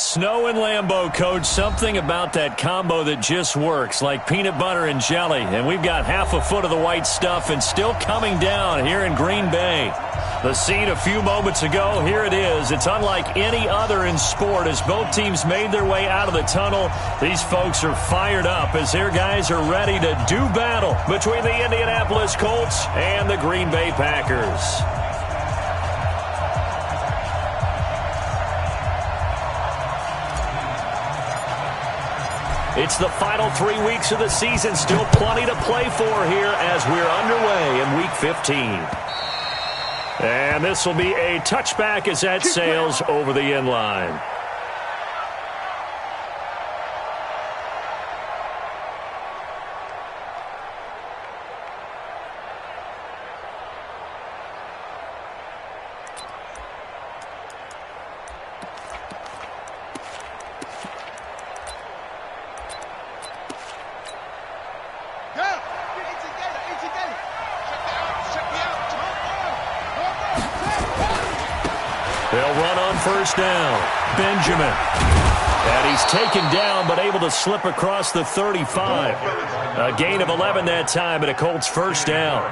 Snow and Lambeau, Coach. Something about that combo that just works, like peanut butter and jelly. And we've got half a foot of the white stuff and still coming down here in Green Bay. The scene a few moments ago, here it is. It's unlike any other in sport as both teams made their way out of the tunnel. These folks are fired up as their guys are ready to do battle between the Indianapolis Colts and the Green Bay Packers. It's the final 3 weeks of the season. Still plenty to play for here as we're underway in Week 15. And this will be a touchback as that sails over the end line. They'll run on first down. Benjamin. And he's taken down but able to slip across the 35. A gain of 11 that time and a Colts first down.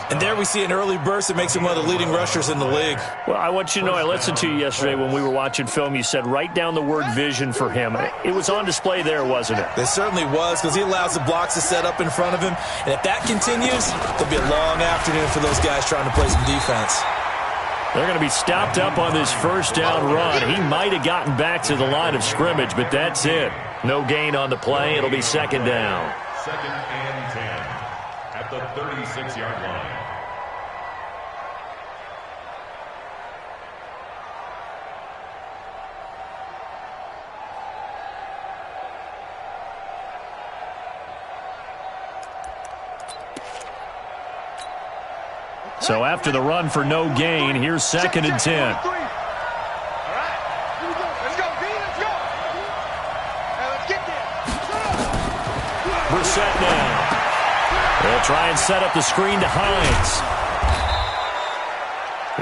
And there we see an early burst that makes him one of the leading rushers in the league. Well, I want you to know, I listened to you yesterday when we were watching film. You said write down the word vision for him. It was on display there, wasn't it? It certainly was, because he allows the blocks to set up in front of him. And if that continues, it'll be a long afternoon for those guys trying to play some defense. They're going to be stopped up on this first down run. He might have gotten back to the line of scrimmage, but that's it. No gain on the play. It'll be second down. 2nd and 10 at the 36-yard line. So after the run for no gain, here's 2nd and 10. Brissett now. They'll try and set up the screen to Hines.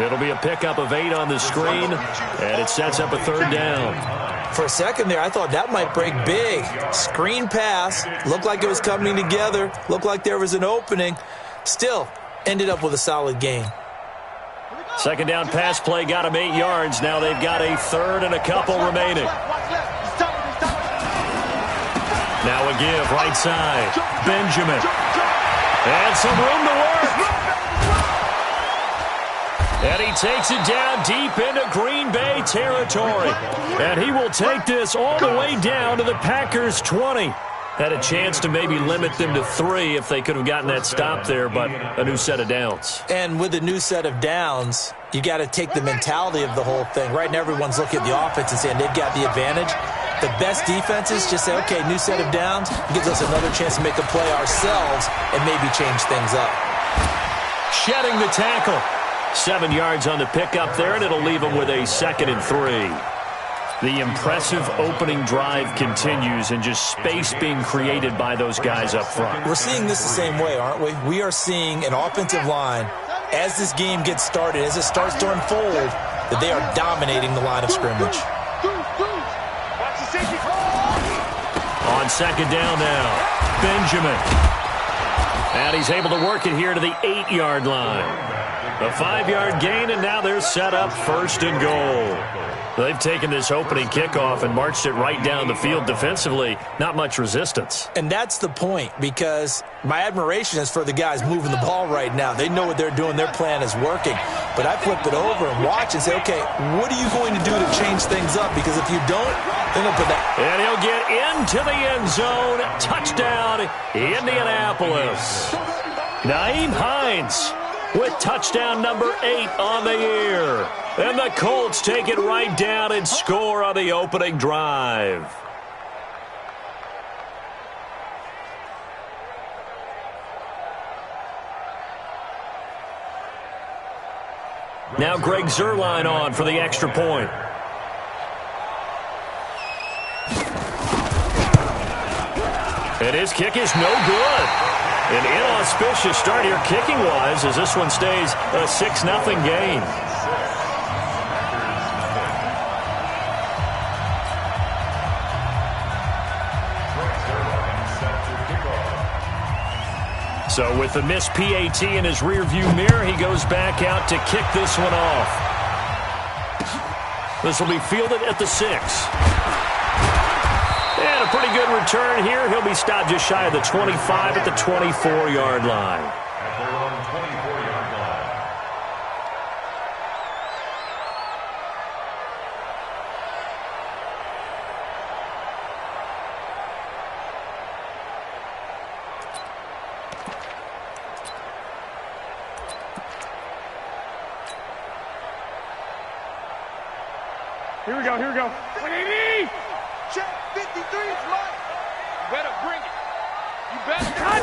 It'll be a pickup of 8 on the screen, and it sets up a third down. For a second there, I thought that might break big. Screen pass. Looked like it was coming together. Looked like there was an opening. Still, ended up with a solid gain. Second down pass play got him 8 yards. Now they've got a third and a couple remaining. Now a give, right side. Benjamin. And some room to work. And he takes it down deep into Green Bay territory. And he will take this all the way down to the Packers' 20. Had a chance to maybe limit them to 3 if they could have gotten that stop there, but a new set of downs. And with a new set of downs, you got to take the mentality of the whole thing. Right now, everyone's looking at the offense and saying they've got the advantage. The best defenses just say, okay, new set of downs, gives us another chance to make a play ourselves and maybe change things up. Shedding the tackle. 7 yards on the pickup there, and it'll leave them with a 2nd and 3. The impressive opening drive continues and just space being created by those guys up front. We're seeing this the same way, aren't we? We are seeing an offensive line, as this game gets started, as it starts to unfold, that they are dominating the line of scrimmage. On second down now, Benjamin. And he's able to work it here to the 8-yard line. A 5-yard gain, and now they're set up first and goal. They've taken this opening kickoff and marched it right down the field defensively. Not much resistance. And that's the point, because my admiration is for the guys moving the ball right now. They know what they're doing. Their plan is working. But I flip it over and watch and say, okay, what are you going to do to change things up? Because if you don't, then they'll put that. And he'll get into the end zone. Touchdown, Indianapolis. Nyheim Hines with touchdown number 8 on the year. And the Colts take it right down and score on the opening drive. Now Greg Zuerlein on for the extra point. And his kick is no good. An inauspicious start here kicking-wise as this one stays a 6-0 game. So with the missed PAT in his rearview mirror, he goes back out to kick this one off. This will be fielded at the 6. And a pretty good return here. He'll be stopped just shy of the 25 at the 24-yard line. At their own 24-yard line. Here we go, here we go. 180! Check 53's Mike. You better bring it. You better cut.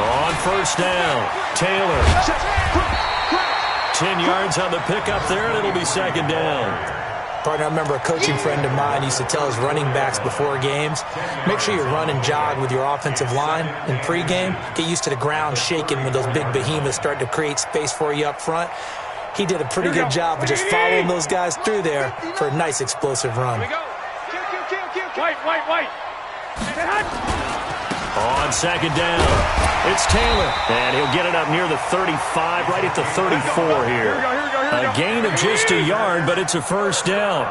On first down, Taylor. 10 yards on the pickup there, and it'll be second down. Partner, I remember a coaching friend of mine used to tell his running backs before games, make sure you run and jog with your offensive line in pregame. Get used to the ground shaking when those big behemoths start to create space for you up front. He did a pretty good job of just following those guys through there for a nice explosive run. Here we go. Kill. White. On second down, it's Taylor. And he'll get it up near the 35, right at the 34 here. A gain of just a yard, but it's a first down.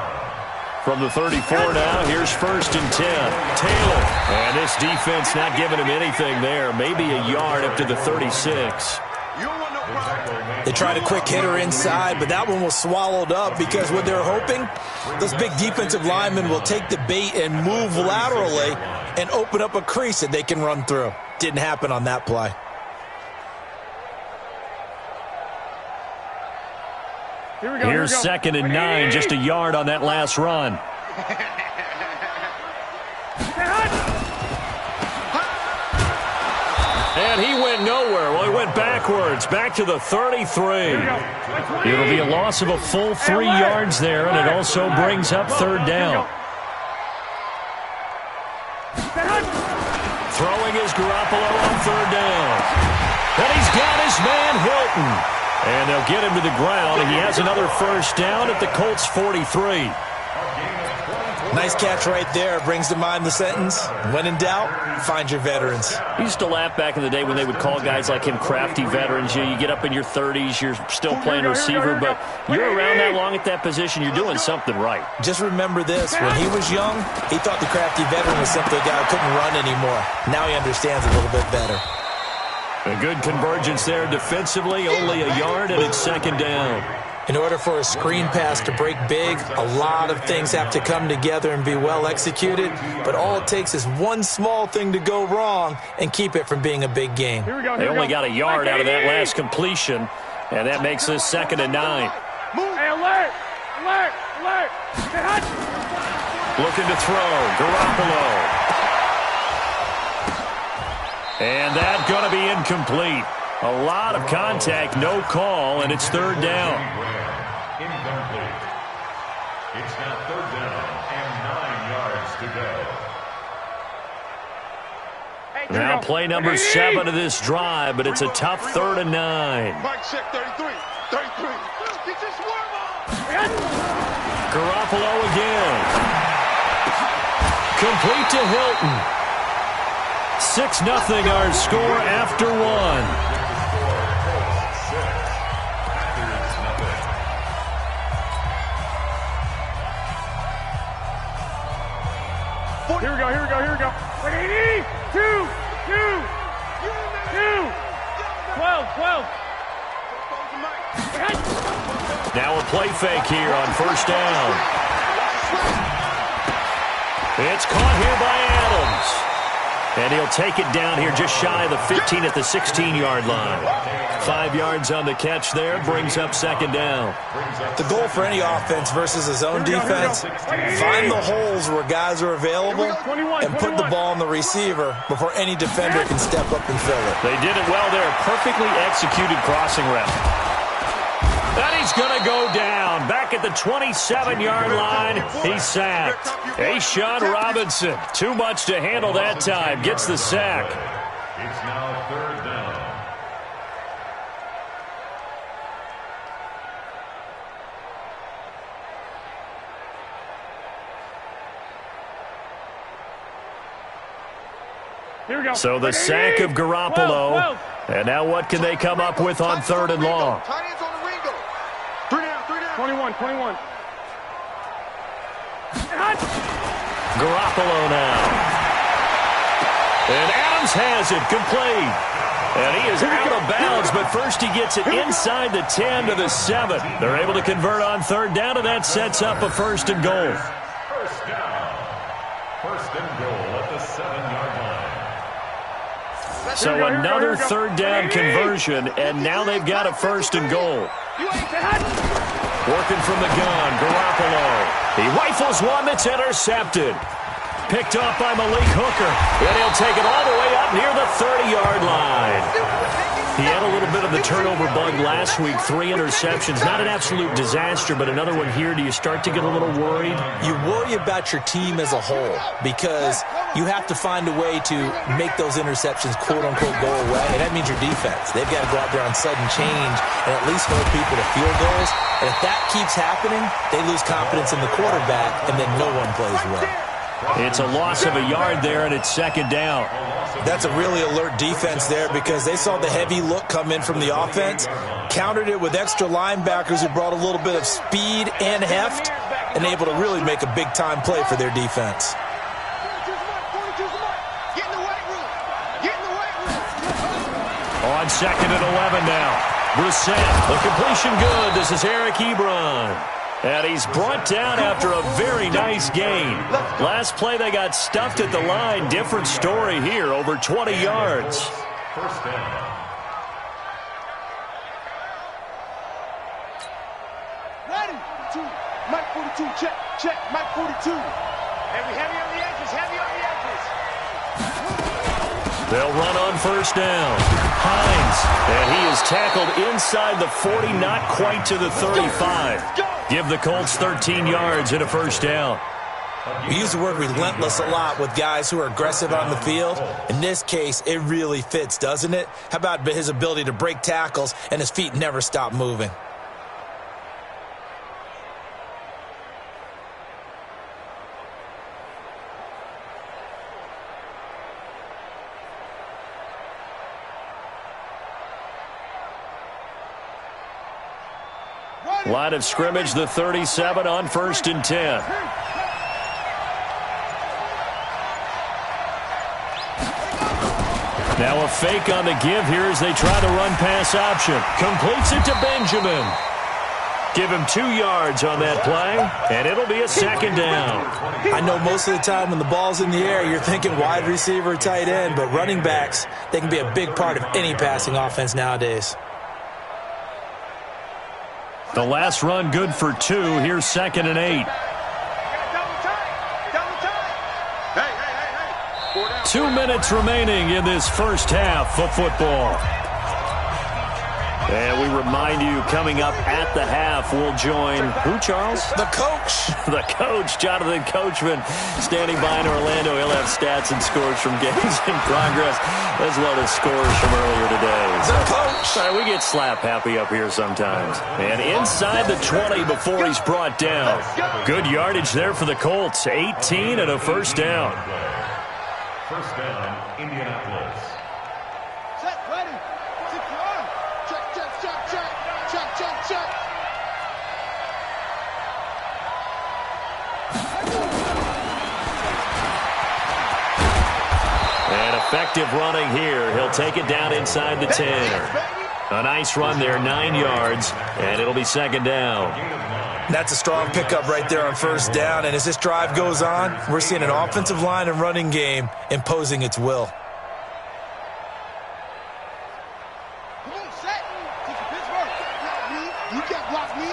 From the 34 now, here's first and 10. Taylor. And this defense not giving him anything there. Maybe a yard up to the 36. They tried a quick hitter inside, but that one was swallowed up because what they're hoping, those big defensive linemen will take the bait and move laterally and open up a crease that they can run through. Didn't happen on that play. Here's second and 9, just a yard on that last run. And he went nowhere. Well, he went backwards, back to the 33. It'll be a loss of a full 3 yards there, and it also brings up third down. Throwing is Garoppolo on third down. And he's got his man Hilton. And they'll get him to the ground, and he has another first down at the Colts 43. Nice catch right there. Brings to mind the sentence, when in doubt, find your veterans. I used to laugh back in the day when they would call guys like him crafty veterans. You get up in your 30s, you're still playing receiver, but you're around that long at that position, you're doing something right. Just remember this. When he was young, he thought the crafty veteran was simply a guy who couldn't run anymore. Now he understands a little bit better. A good convergence there defensively, only a yard, and it's second down. In order for a screen pass to break big, a lot of things have to come together and be well executed, but all it takes is one small thing to go wrong and keep it from being a big game. They only got a yard out of that last completion, and that makes this second and 9. Hey, alert! Looking to throw, Garoppolo. And that's going to be incomplete. A lot of contact, no call, and it's third down. Incomplete. It's now third down and 9 yards to go. Now play number 7 of this drive, but it's a tough third and 9. Mike check 33. Get your swerve on. Garoppolo again. Complete to Hilton. 6-0 our score after 1. Here we go. 180! 2! 12. Now a play fake here on first down. It's caught here by Adams. And he'll take it down here just shy of the 15 at the 16-yard line. 5 yards on the catch there, brings up second down. The goal for any offense versus his own defense, find the holes where guys are available and put the ball on the receiver before any defender can step up and fill it. They did it well there. Perfectly executed crossing route. And he's going to go down. Back at the 27-yard line, he's sacked. A'Shawn Robinson, too much to handle that time, gets the sack. It's now third down. Here we go. So the sack of Garoppolo. And now what can they come up with on 3rd and long? Tight ends on the Ringo. 3 down, 3 down. 21. Garoppolo now. And Adams has it, complete. And he is out of bounds, but first he gets it inside the 10 to the 7. They're able to convert on 3rd down, and that sets up a 1st and goal. First down. 1st and goal at the 7-yard line. So another 3rd down conversion, and now they've got a 1st and goal. Working from the gun, Garoppolo. He rifles one that's intercepted. Picked off by Malik Hooker. And he'll take it all the way up near the 30-yard line. He had a little bit of the turnover bug last week. 3 interceptions. Not an absolute disaster, but another one here. Do you start to get a little worried? You worry about your team as a whole because you have to find a way to make those interceptions, quote-unquote, go away. And that means your defense. They've got to go out there on sudden change and at least hold people to field goals. And if that keeps happening, they lose confidence in the quarterback, and then no one plays well. It's a loss of a yard there, and it's 2nd down. That's a really alert defense there because they saw the heavy look come in from the offense, countered it with extra linebackers who brought a little bit of speed and heft, and able to really make a big-time play for their defense. On 2nd and 11 now. Brissett, the completion good. This is Eric Ebron. And he's brought down after a very nice gain. Last play they got stuffed at the line. Different story here, over 20 yards. 1st down. Ready. 2. Mike 42. Check. Mike 42. Heavy on the edges. They'll run on 1st down. Hines, and he is tackled inside the 40, not quite to the 35. Give the Colts 13 yards and a 1st down. We use the word relentless a lot with guys who are aggressive on the field. In this case, it really fits, doesn't it? How about his ability to break tackles and his feet never stop moving? Line of scrimmage, the 37 on 1st and 10. Now a fake on the give here as they try the run-pass option. Completes it to Benjamin. Give him 2 yards on that play, and it'll be a 2nd down. I know most of the time when the ball's in the air, you're thinking wide receiver, tight end, but running backs, they can be a big part of any passing offense nowadays. The last run good for 2. Here's 2nd and 8. Hey. 2 minutes remaining in this first half of football. And we remind you, coming up at the half, we'll join who, Charles? The coach. The coach, Jonathan Coachman, standing by in Orlando. He'll have stats and scores from games in progress, as well as scores from earlier today. The coach. We get slap happy up here sometimes. And inside the 20 before he's brought down. Good yardage there for the Colts. 18 and a 1st down. 1st down, Indianapolis. Check, ready. Check. And effective running here. He'll take it down inside the 10. A nice run there, 9 yards, and it'll be 2nd down. That's a strong pickup right there on 1st down, and as this drive goes on, we're seeing an offensive line and running game imposing its will. Come on, set. Take a Pittsburgh. You can't block me.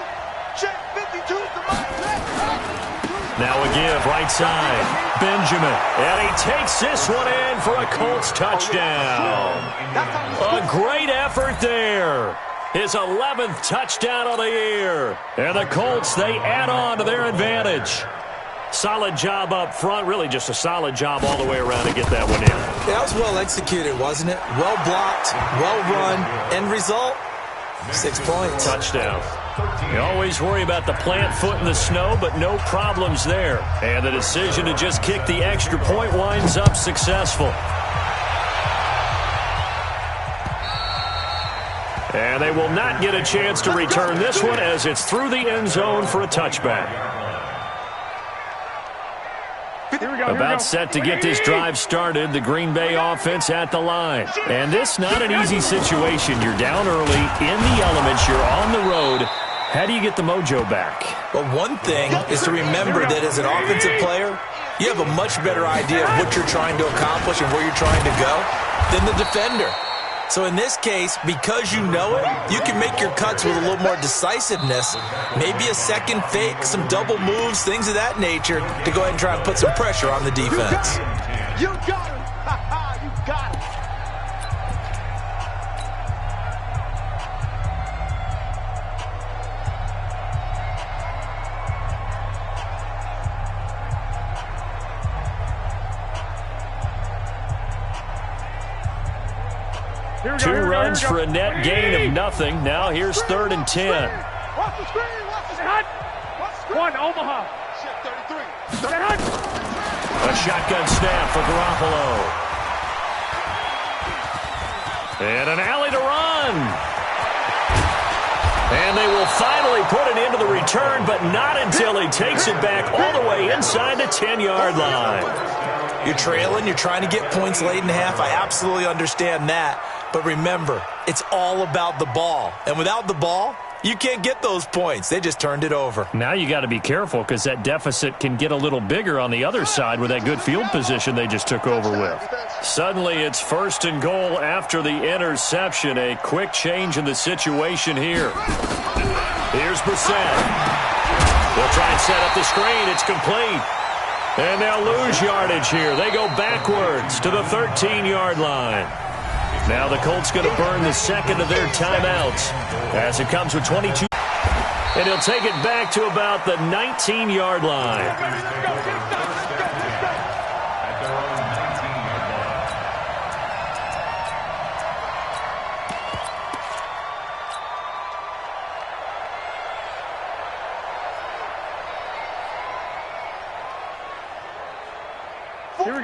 Check 52 to my left. Now a give, right side. Benjamin, and he takes this one in for a Colts touchdown. A great effort there. His 11th touchdown of the year. And the Colts, they add on to their advantage. Solid job up front. Really just a solid job all the way around to get that one in. That was well executed, wasn't it? Well blocked, well run. End result, 6 points. Touchdown. You always worry about the plant foot in the snow, but no problems there. And the decision to just kick the extra point winds up successful. And they will not get a chance to return this one as it's through the end zone for a touchback. About set to get this drive started, the Green Bay offense at the line. And this not an easy situation. You're down early, in the elements, you're on the road. How do you get the mojo back? Well, one thing is to remember that as an offensive player, you have a much better idea of what you're trying to accomplish and where you're trying to go than the defender. So in this case, because you know it, you can make your cuts with a little more decisiveness, maybe a second fake, some double moves, things of that nature, to go ahead and try and put some pressure on the defense. You got him. You got him. 2 runs for a net gain of nothing. Now here's 3rd and 10. Watch the screen. One, Omaha. A shotgun snap for Garoppolo. And an alley to run. And they will finally put it into the return, but not until he takes it back all the way inside the 10-yard line. You're trailing. You're trying to get points late in the half. I absolutely understand that. But remember, it's all about the ball. And without the ball, you can't get those points. They just turned it over. Now you got to be careful because that deficit can get a little bigger on the other side with that good field position they just took over with. Suddenly it's 1st and goal after the interception. A quick change in the situation here. Here's Brissett. They'll try and set up the screen. It's complete. And they'll lose yardage here. They go backwards to the 13-yard line. Now the Colts going to burn the second of their timeouts as it comes with 22. And he'll take it back to about the 19-yard line.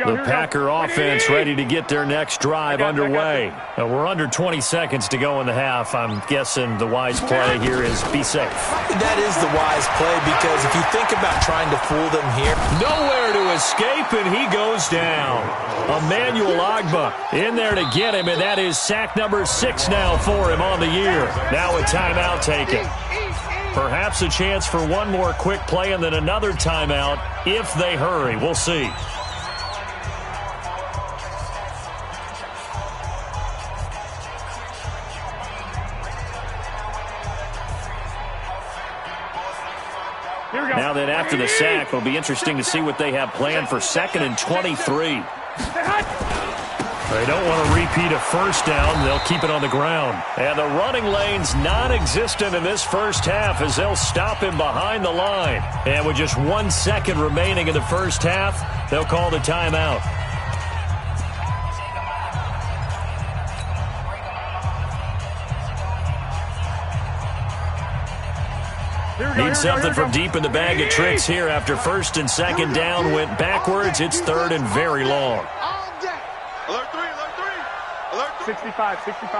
The Packer offense ready to get their next drive underway. We're under 20 seconds to go in the half. I'm guessing the wise play here is be safe. That is the wise play because if you think about trying to fool them here. Nowhere to escape, and he goes down. Emmanuel Ogbah in there to get him, and that is sack number 6 now for him on the year. Now a timeout taken. Perhaps a chance for one more quick play and then another timeout if they hurry. We'll see. Now then, after the sack, it'll be interesting to see what they have planned for 2nd and 23. They don't want to repeat a first down. They'll keep it on the ground. And the running lane's non-existent in this first half as they'll stop him behind the line. And with just 1 second remaining in the first half, they'll call the timeout. Need something from deep in the bag of tricks here after 1st and 2nd down went backwards. It's 3rd and very long. Alert 3. 65. 13.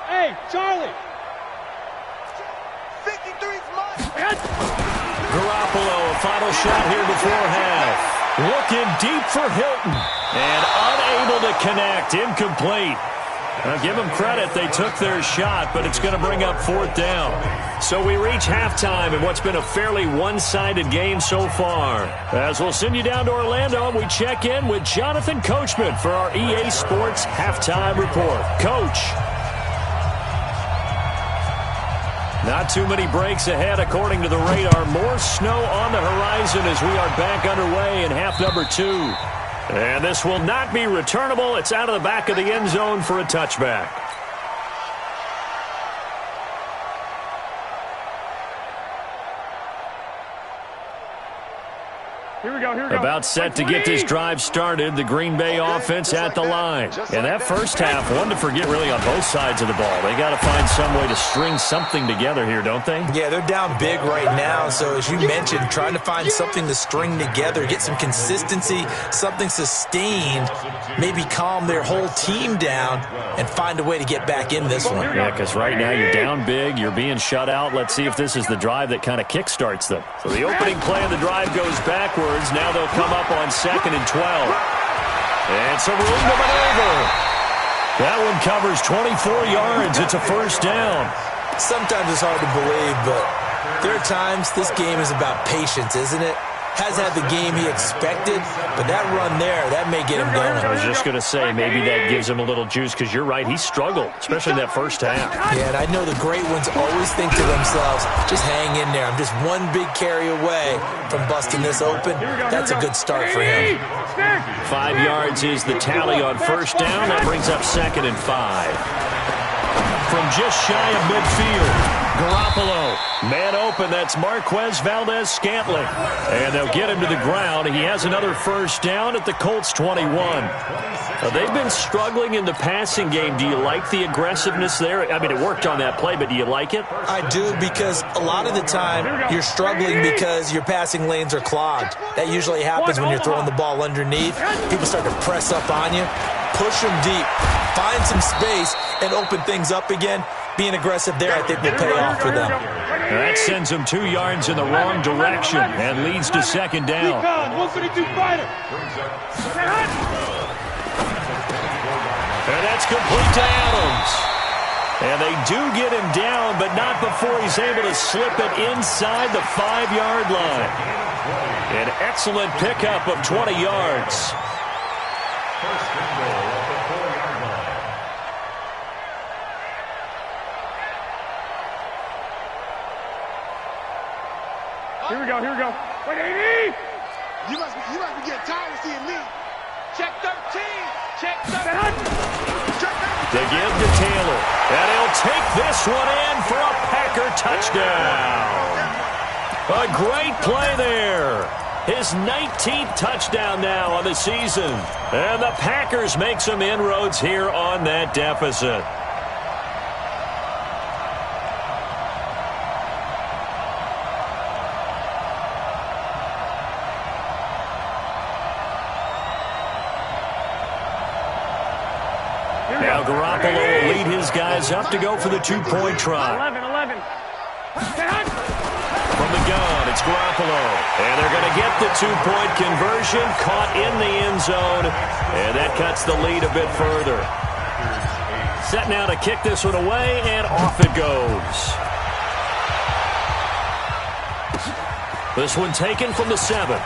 Hey, Charlie. 53's mine. Garoppolo, a final shot here before half. Looking deep for Hilton. And unable to connect. Incomplete. Now, give them credit. They took their shot, but it's going to bring up 4th down. So we reach halftime in what's been a fairly one-sided game so far. As we'll send you down to Orlando, we check in with Jonathan Coachman for our EA Sports Halftime Report. Coach. Not too many breaks ahead according to the radar. More snow on the horizon as we are back underway in half number 2. And this will not be returnable. It's out of the back of the end zone for a touchback. Here we go, here we go. About set to get this drive started, the Green Bay offense at the line. And that first half, one to forget really on both sides of the ball. They got to find some way to string something together here, don't they? Yeah, they're down big right now. So as you mentioned, trying to find something to string together, get some consistency, something sustained, maybe calm their whole team down and find a way to get back in this one. Yeah, because right now you're down big, you're being shut out. Let's see if this is the drive that kind of kickstarts them. So the opening play of the drive goes backwards. Now they'll come up on 2nd and 12. And some room to maneuver. That one covers 24 yards. It's a first down. Sometimes it's hard to believe, but there are times this game is about patience, isn't it? Has had the game he expected, but that run there, that may get him going. I was just going to say, maybe that gives him a little juice, because you're right, he struggled, especially that first half. Yeah, and I know the great ones always think to themselves, just hang in there. I'm just one big carry away from busting this open. That's a good start for him. 5 yards is the tally on first down. That brings up 2nd and 5. From just shy of midfield, Garoppolo. Man open, that's Marquez Valdez-Scantling. And they'll get him to the ground. He has another first down at the Colts 21. They've been struggling in the passing game. Do you like the aggressiveness there? I mean, it worked on that play, but do you like it? I do, because a lot of the time you're struggling because your passing lanes are clogged. That usually happens when you're throwing the ball underneath. People start to press up on you. Push them deep. Find some space and open things up again. Being aggressive there, I think, will pay off for them. That sends them 2 yards in the wrong direction and leads to 2nd down. 152 fighter. And that's complete to Adams. And they do get him down, but not before he's able to slip it inside the 5-yard line. An excellent pickup of 20 yards. First and goal at the 4-yard line. Here we go, here we go. Wait, 80! You must be getting tired of seeing me. Check 13. Check 13. They give to Taylor. And he'll take this one in for a Packer touchdown. A great play there. His 19th touchdown now on the season. And the Packers make some inroads here on that deficit. Now Garoppolo will lead his guys up to go for the 2-point try. 11. From the gun, it's Garoppolo. And they're going to get the 2-point conversion, caught in the end zone. And that cuts the lead a bit further. Set now to kick this one away, and off it goes. This one taken from the 7.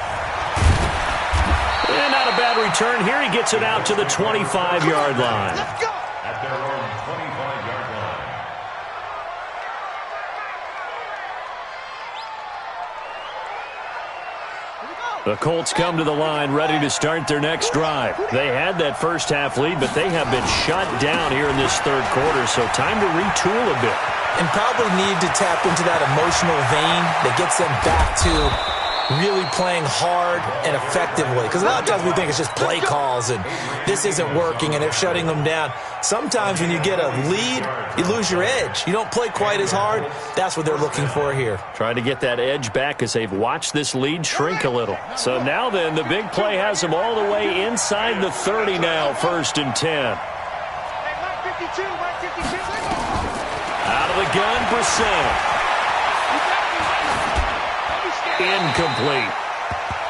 And not a bad return here. He gets it out to the 25-yard line. Let's go. At their own 25-yard line. The Colts come to the line ready to start their next drive. They had that first half lead, but they have been shut down here in this third quarter, so time to retool a bit. And probably need to tap into that emotional vein that gets them back to really playing hard and effectively. Because a lot of times we think it's just play calls and this isn't working and it's shutting them down. Sometimes when you get a lead, you lose your edge. You don't play quite as hard. That's what they're looking for here. Trying to get that edge back as they've watched this lead shrink a little. So now then, the big play has them all the way inside the 30 now, 1st and 10. Out of the gun, Brissett. Incomplete.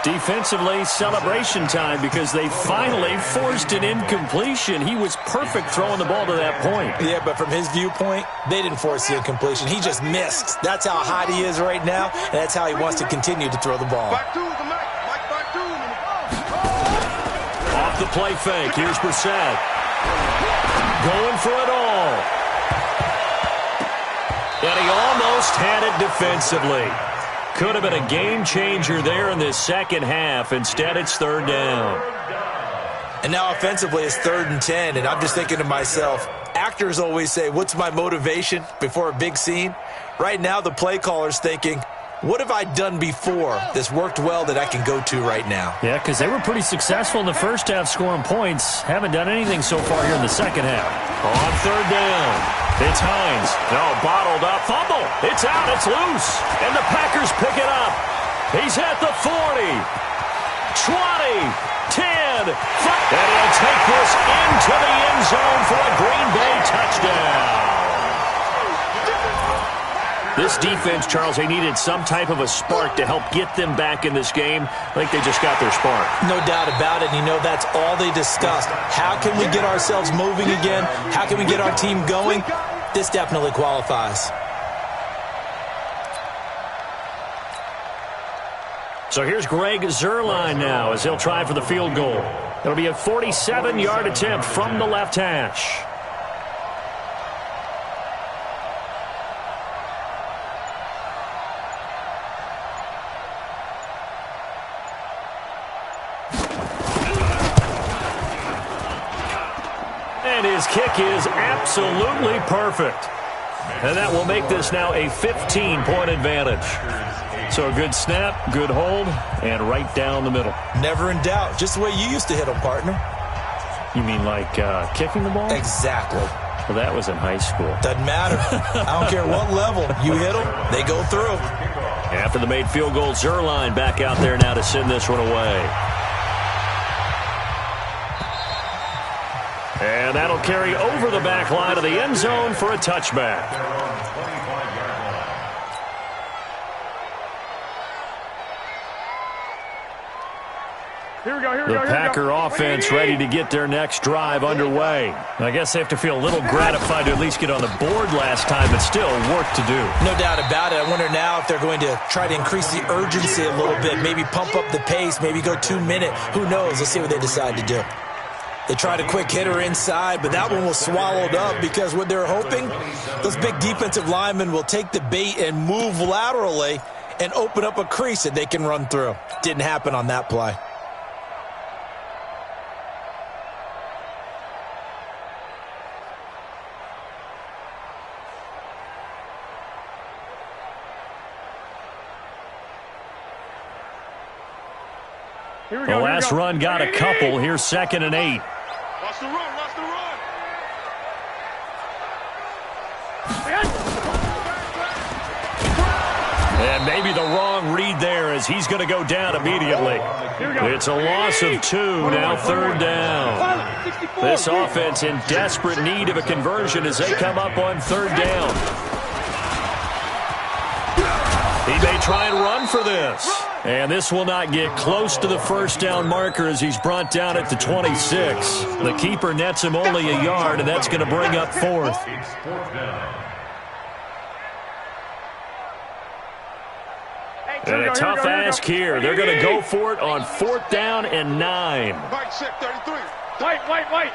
Defensively, celebration time because they finally forced an incompletion. He was perfect throwing the ball to that point. Yeah, but from his viewpoint, they didn't force the incompletion. He just missed. That's how hot he is right now, and that's how he wants to continue to throw the ball. Off the play fake. Here's Brissett. Going for it all. And he almost had it defensively. Could have been a game changer there in this second half. Instead, it's 3rd down. And now offensively, it's 3rd and 10. And I'm just thinking to myself, actors always say, what's my motivation before a big scene? Right now, the play caller's thinking, What have I done before that's worked well that I can go to right now? Yeah, because they were pretty successful in the first half scoring points. Haven't done anything so far here in the second half. On third down, it's Hines. No, bottled up. Fumble. It's out. It's loose. And the Packers pick it up. He's at the 40, 20, 10, 5. And he'll take this into the end zone for a Green Bay touchdown. This defense, Charles, they needed some type of a spark to help get them back in this game. I think they just got their spark. No doubt about it. You know, that's all they discussed. How can we get ourselves moving again? How can we get our team going? This definitely qualifies. So here's Greg Zuerlein now as he'll try for the field goal. It'll be a 47-yard attempt from the left hash. And his kick is absolutely perfect. And that will make this now a 15-point advantage. So a good snap, good hold, and right down the middle. Never in doubt. Just the way you used to hit them, partner. You mean like kicking the ball? Exactly. Well, that was in high school. Doesn't matter. I don't care what level. You hit them, they go through. After the made field goal, Zuerlein back out there now to send this one away. And that'll carry over the back line of the end zone for a touchback. Here we go. The Packer offense ready to get their next drive underway. I guess they have to feel a little gratified to at least get on the board last time, but still work to do. No doubt about it. I wonder now if they're going to try to increase the urgency a little bit, maybe pump up the pace, maybe go 2 minute. Who knows? Let's see what they decide to do. They tried a quick hitter inside, but that one was swallowed up because what they're hoping, those big defensive linemen will take the bait and move laterally and open up a crease that they can run through. Didn't happen on that play. The last run got a couple. Here's 2nd and 8. Watch the run, watch the run. And maybe the wrong read there as he's going to go down immediately. It's a loss of 2, now 3rd down. This offense in desperate need of a conversion as they come up on 3rd down. He may try and run for this. And this will not get close to the 1st down marker as he's brought down at the 26. The keeper nets him only a yard, and that's going to bring up 4th. And a tough ask here. They're going to go for it on 4th down and 9. Mike, check 33. White.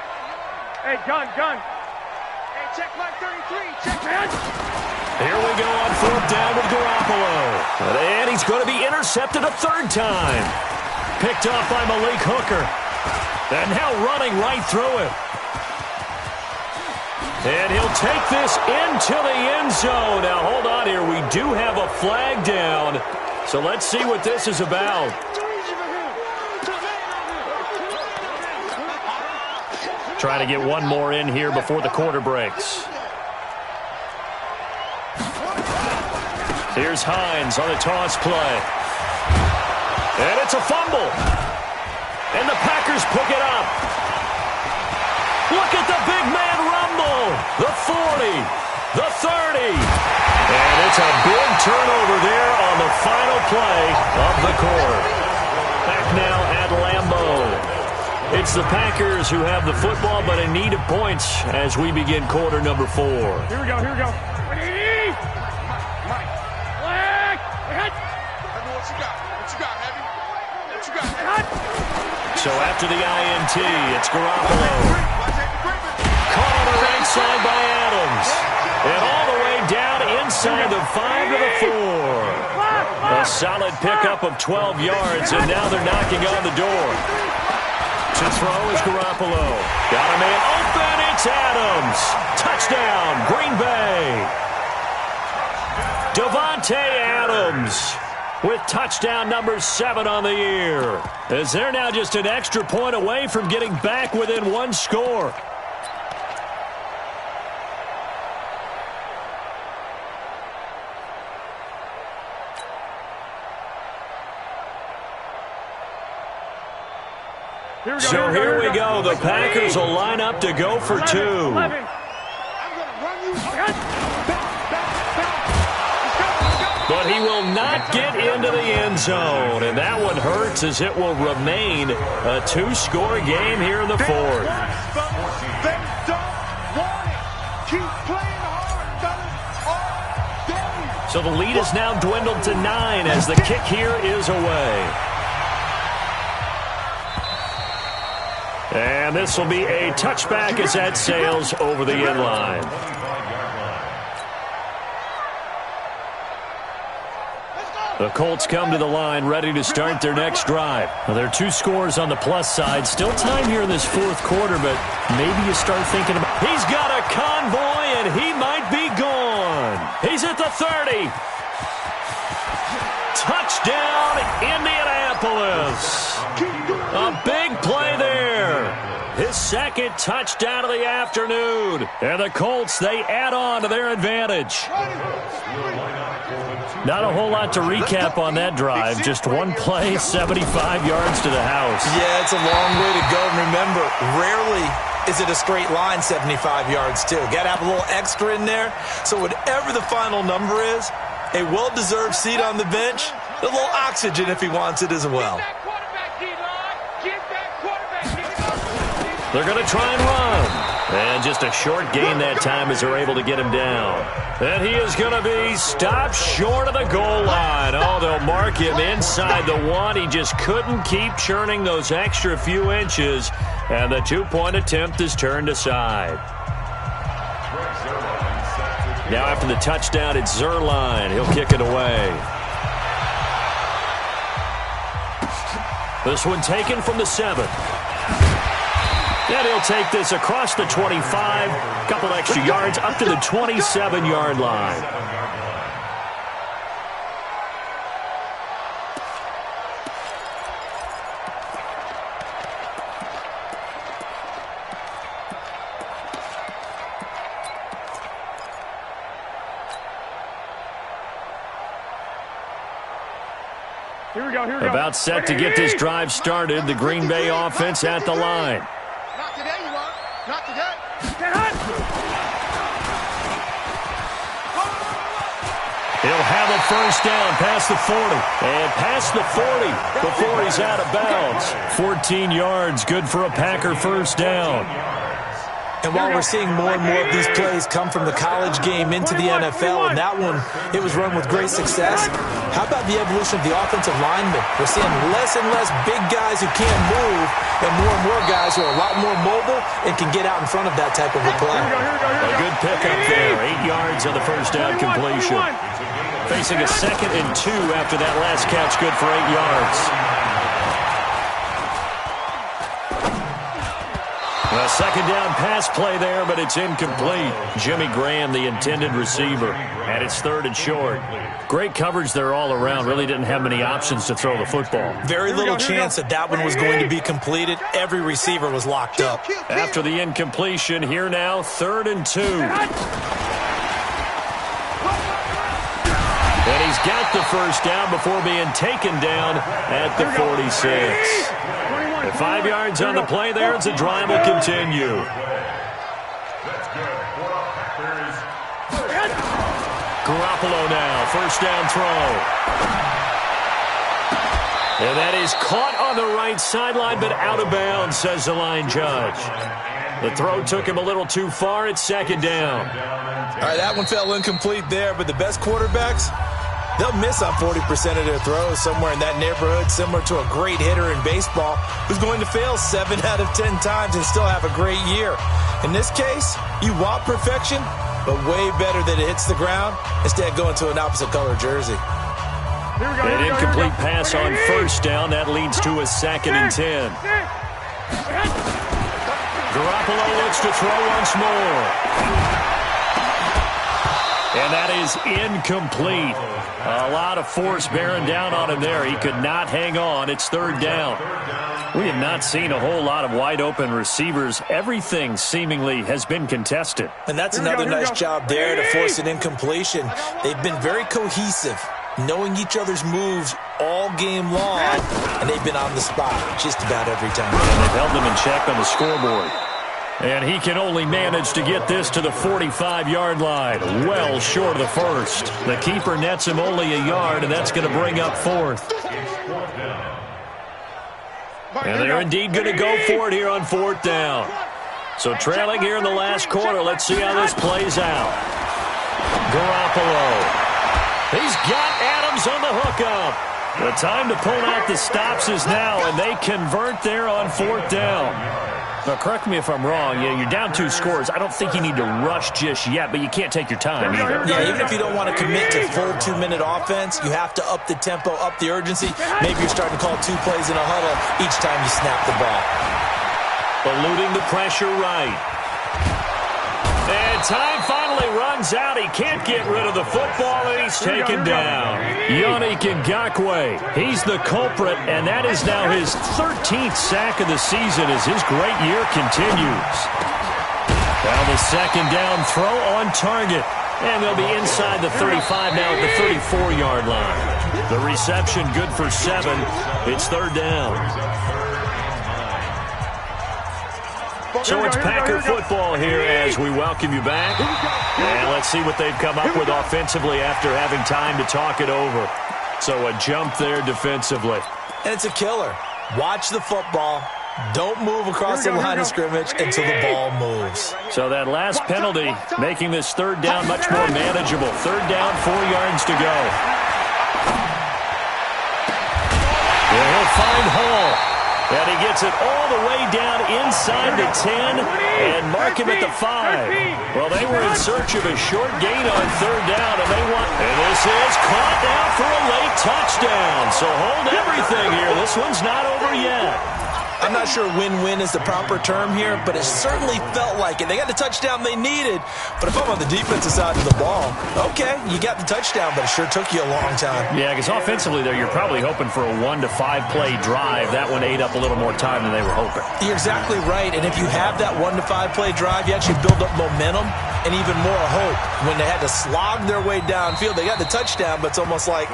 Hey, gun. Hey, check Mike 33. Check, man. Here we go on 4th down with Garoppolo. And he's going to be intercepted a 3rd time. Picked off by Malik Hooker. And now running right through it. And he'll take this into the end zone. Now, hold on here. We do have a flag down. So let's see what this is about. Trying to get one more in here before the quarter breaks. Here's Hines on the toss play. And it's a fumble. And the Packers pick it up. Look at the big man rumble. The 40, the 30. And it's a big turnover there on the final play of the quarter. Back now at Lambeau. It's the Packers who have the football, but in need of points as we begin quarter number 4. Here we go. So after the INT, it's Garoppolo. Caught on the right side by Adams. And all the way down inside the 5 to the 4. A solid pickup of 12 yards, and now they're knocking on the door. To throw is Garoppolo. Got a man open, it's Adams. Touchdown, Green Bay. Devontae Davante Adams with touchdown number 7 on the year. As they're now just an extra point away from getting back within one score. So here we go. The Packers will line up to go for 2. But he will not get into the end zone. And that one hurts as it will remain a 2-score game here in the 4th. So the lead is now dwindled to 9 as the kick here is away. And this will be a touchback as that sails over the end line. The Colts come to the line ready to start their next drive. Well, there are 2 scores on the plus side. Still time here in this 4th quarter, but maybe you start thinking about... He's got a convoy, and he might be gone. He's at the 30. Touchdown, Indianapolis. A big play there. His 2nd touchdown of the afternoon. And the Colts, they add on to their advantage. Not a whole lot to recap on that drive. Just one play, 75 yards to the house. Yeah, it's a long way to go. Remember, rarely is it a straight line 75 yards, too. Got to have a little extra in there. So whatever the final number is, a well-deserved seat on the bench, a little oxygen if he wants it as well. They're going to try and run. And just a short gain that time as they're able to get him down. And he is going to be stopped short of the goal line. Oh, they'll mark him inside the 1. He just couldn't keep churning those extra few inches. And the 2-point attempt is turned aside. Now after the touchdown, it's Zuerlein. He'll kick it away. This one taken from the 7. And he'll take this across the 25, couple extra yards up to the 27-yard line. Here we go. About set to get this drive started. The Green Bay offense at the line. Not today, you are. Not today. He'll have a first down past the 40. And past the 40 before he's out of bounds. 14 yards, good for a Packer first down. And while we're seeing more and more of these plays come from the college game into the NFL, and that one, it was run with great success, how about the evolution of the offensive linemen? We're seeing less and less big guys who can't move, and more guys who are a lot more mobile and can get out in front of that type of a play. A good pickup there. 8 yards on the first down completion. Facing a 2nd and 2 after that last catch, good for 8 yards. A second down pass play there, but it's incomplete. Jimmy Graham, the intended receiver, and it's 3rd and short. Great coverage there all around. Really didn't have many options to throw the football. Very little chance that one was going to be completed. Every receiver was locked up. After the incompletion, here now, 3rd and 2. And he's got the first down before being taken down at the 46. 5 yards on the play there as the drive will continue. Garoppolo now, first down throw. And that is caught on the right sideline, but out of bounds, says the line judge. The throw took him a little too far. It's 2nd down. All right, that one fell incomplete there, but the best quarterbacks, they'll miss on 40% of their throws, somewhere in that neighborhood, similar to a great hitter in baseball who's going to fail 7 out of 10 times and still have a great year. In this case, you want perfection, but way better that it hits the ground instead of going to an opposite color jersey. An incomplete pass on first down. That leads to a 2nd and 10. Garoppolo looks to throw once more. And that is incomplete. A lot of force bearing down on him there. He could not hang on. It's third down. We have not seen a whole lot of wide-open receivers. Everything seemingly has been contested. And that's another nice job there to force an incompletion. They've been very cohesive, knowing each other's moves all game long, and they've been on the spot just about every time. And they've held them in check on the scoreboard. And he can only manage to get this to the 45-yard line, well short of the first. The keeper nets him only a yard, and that's going to bring up fourth. And they're indeed going to go for it here on fourth down. So trailing here in the last quarter, let's see how this plays out. Garoppolo. He's got Adams on the hookup. The time to pull out the stops is now, and they convert there on fourth down. Now, correct me if I'm wrong. Yeah, you're down 2 scores. I don't think you need to rush just yet, but you can't take your time either. Yeah, even if you don't want to commit to full 2-minute offense, you have to up the tempo, up the urgency. Maybe you're starting to call 2 plays in a huddle each time you snap the ball. Eluding the pressure right. And time finally runs out. He can't get rid of the football, and he's taken down. Yannick Ngakoue, he's the culprit, and that is now his 13th sack of the season as his great year continues. Now the second down throw on target, and they'll be inside the 35 now at the 34-yard line. The reception good for 7. It's third down. So it's Packer football here as we welcome you back. And let's see what they've come up with offensively after having time to talk it over. So a jump there defensively. And it's a killer. Watch the football. Don't move across the line of scrimmage until the ball moves. So that last penalty making this third down much more manageable. Third down, 4 yards to go. And he'll find Hall. And he gets it all the way down inside the 10 and mark him at the 5. Well, they were in search of a short gain on third down, and they want. And this is caught now for a late touchdown. So hold everything here. This one's not over yet. I'm not sure win-win is the proper term here, but it certainly felt like it. They got the touchdown they needed, but if I'm on the defensive side of the ball, okay, you got the touchdown, but it sure took you a long time. Yeah, because offensively there, you're probably hoping for a 1 to 5 play drive. That one ate up a little more time than they were hoping. You're exactly right, and if you have that 1 to 5 play drive, you actually build up momentum and even more hope. When they had to slog their way downfield, they got the touchdown, but it's almost like,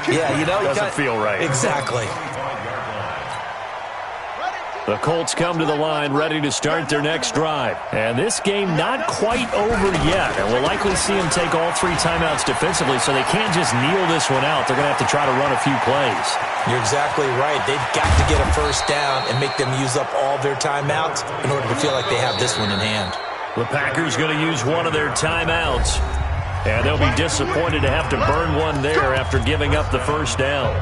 you know. Doesn't feel right. Exactly. The Colts come to the line ready to start their next drive. And this game not quite over yet. And we'll likely see them take all 3 timeouts defensively, so they can't just kneel this one out. They're going to have to try to run a few plays. You're exactly right. They've got to get a first down and make them use up all their timeouts in order to feel like they have this one in hand. The Packers going to use one of their timeouts. And they'll be disappointed to have to burn one there after giving up the first down.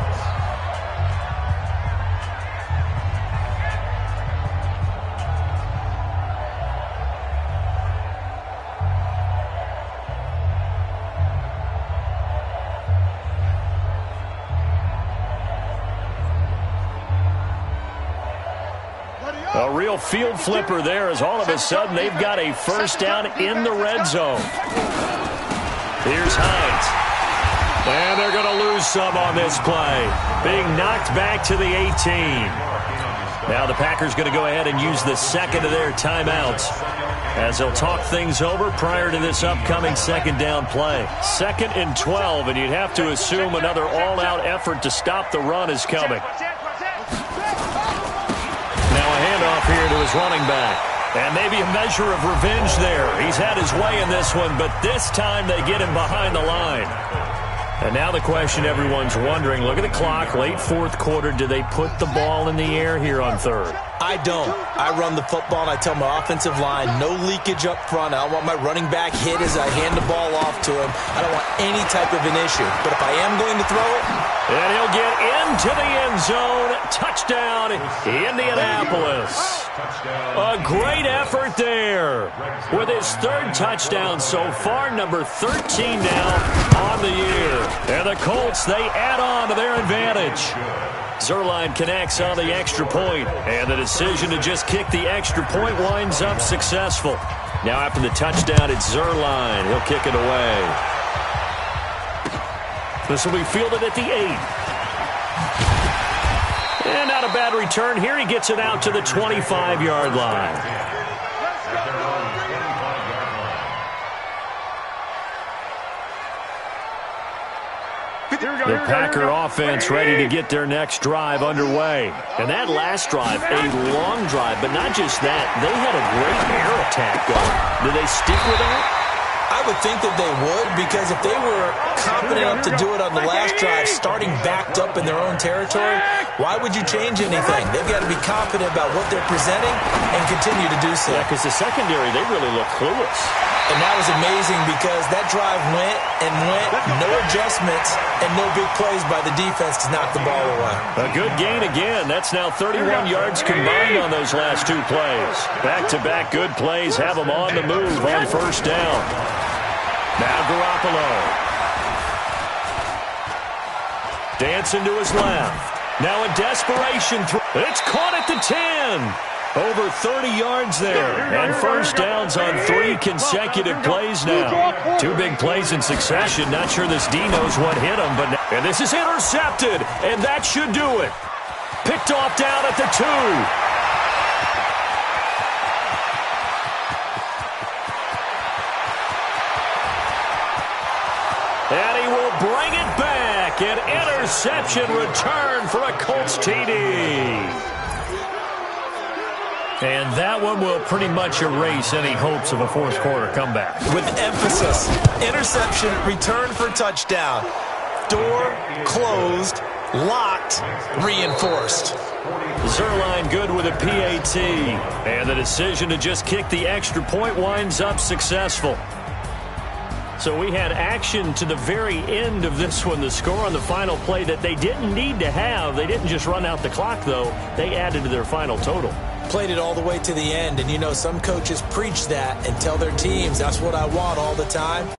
A real field flipper there as all of a sudden they've got a first down in the red zone. Here's Hines. And they're going to lose some on this play. Being knocked back to the 18. Now the Packers going to go ahead and use the second of their timeouts as they'll talk things over prior to this upcoming second down play. 2nd and 12, and you'd have to assume another all-out effort to stop the run is coming. Now a handoff here to his running back. And maybe a measure of revenge there. He's had his way in this one, but this time they get him behind the line. And now the question everyone's wondering, look at the clock, late 4th quarter. Do they put the ball in the air here on 3rd? I don't. I run the football, and I tell my offensive line, no leakage up front. I don't want my running back hit as I hand the ball off to him. I don't want any type of an issue. But if I am going to throw it, and he'll get into the end zone. Touchdown, Indianapolis. A great effort there with his 3rd touchdown so far, number 13 now on the year. And the Colts, they add on to their advantage. Zuerlein connects on the extra point, and the decision to just kick the extra point winds up successful. Now after the touchdown, it's Zuerlein. He'll kick it away. This will be fielded at the 8. And not a bad return here. He gets it out to the 25-yard line. The Packer offense ready to get their next drive underway. And that last drive, a long drive, but not just that. They had a great air attack going. Do they stick with that? I would think that they would, because if they were confident enough to do it on the last drive, starting backed up in their own territory, why would you change anything? They've got to be confident about what they're presenting and continue to do so. Yeah, because the secondary, they really look clueless. And that was amazing because that drive went and went, no adjustments, and no big plays by the defense to knock the ball away. A good gain again. That's now 31 yards combined on those last 2 plays. Back-to-back good plays have them on the move on first down. Now Garoppolo. Dancing to his left. Now a desperation throw. It's caught at the 10. Over 30 yards there. And first downs on 3 consecutive plays now. 2 big plays in succession. Not sure this D knows what hit him. And this is intercepted. And that should do it. Picked off down at the 2. And he will bring it back. An interception return for a Colts TD. And that one will pretty much erase any hopes of a fourth quarter comeback. With emphasis, interception, return for touchdown. Door closed, locked, reinforced. Zuerlein good with a PAT. And the decision to just kick the extra point winds up successful. So we had action to the very end of this one. The score on the final play that they didn't need to have. They didn't just run out the clock, though. They added to their final total. Played it all the way to the end, and you know some coaches preach that and tell their teams, that's what I want all the time.